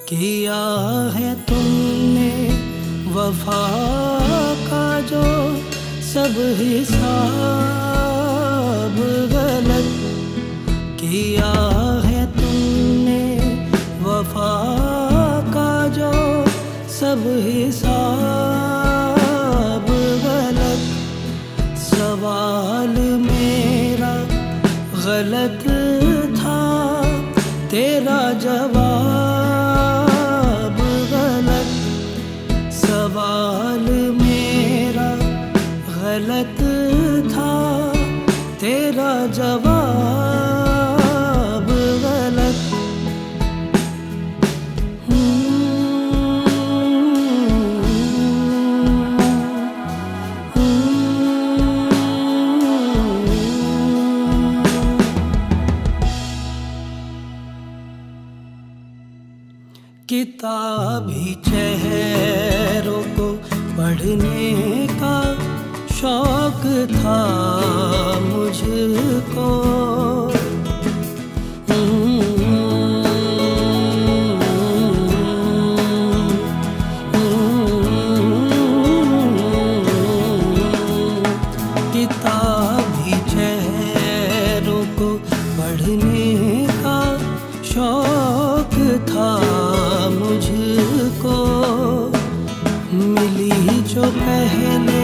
किया है तुमने वफा का जो सब हिसाब गलत किया है तुमने वफा का जो सब हिसाब गलत। सवाल मेरा गलत था, तेरा जवाब गलत। सवाल मेरा गलत था, तेरा जवाब गलत। किताबी चेहरों को पढ़ने का शौक था मुझको। किताबी चेहरों को पढ़ने का शौक था मुझको। मिली जो पहले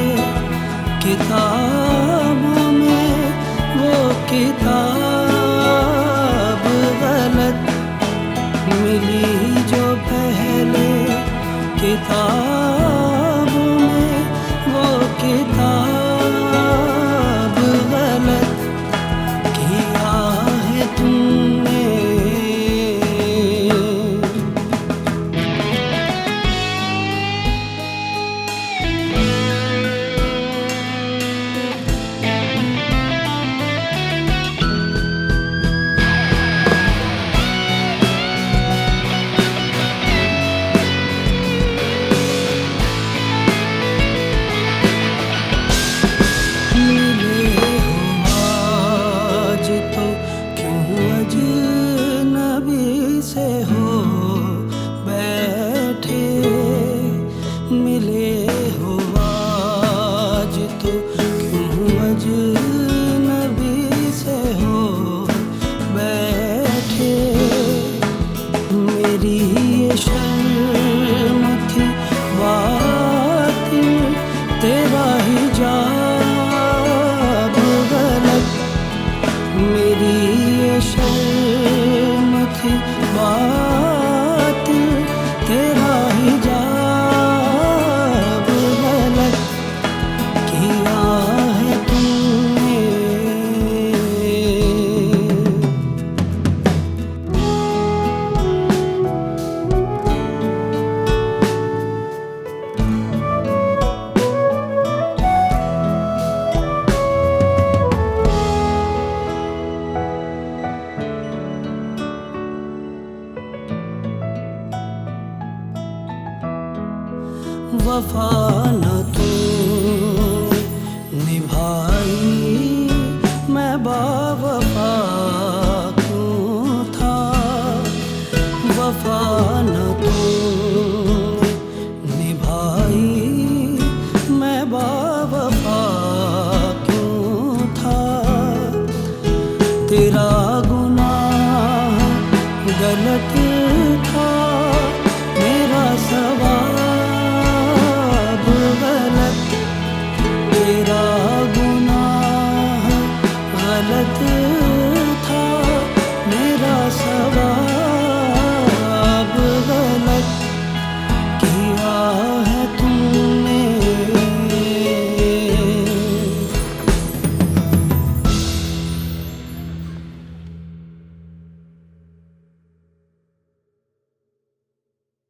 किताबों में वो किताब गलत। मिली जो पहले किताबों में वो किताब गलत। किया है तुमने से हो बैठे। मिले हो आज तो क्यों अजनबी से हो बैठे। मेरी ये शर्म थी बात, तेरा हिजाब गलत। मेरी ये शर्म थी बात, तेरा हिजाब गलत। किया है तुमने वफा न तू निभाई, मैं बावफा क्यों था। वफा न तू निभाई, मैं बावफा क्यों था। तेरा गुनाह गलत था, मेरा सवाल तेरा गुनाह गलत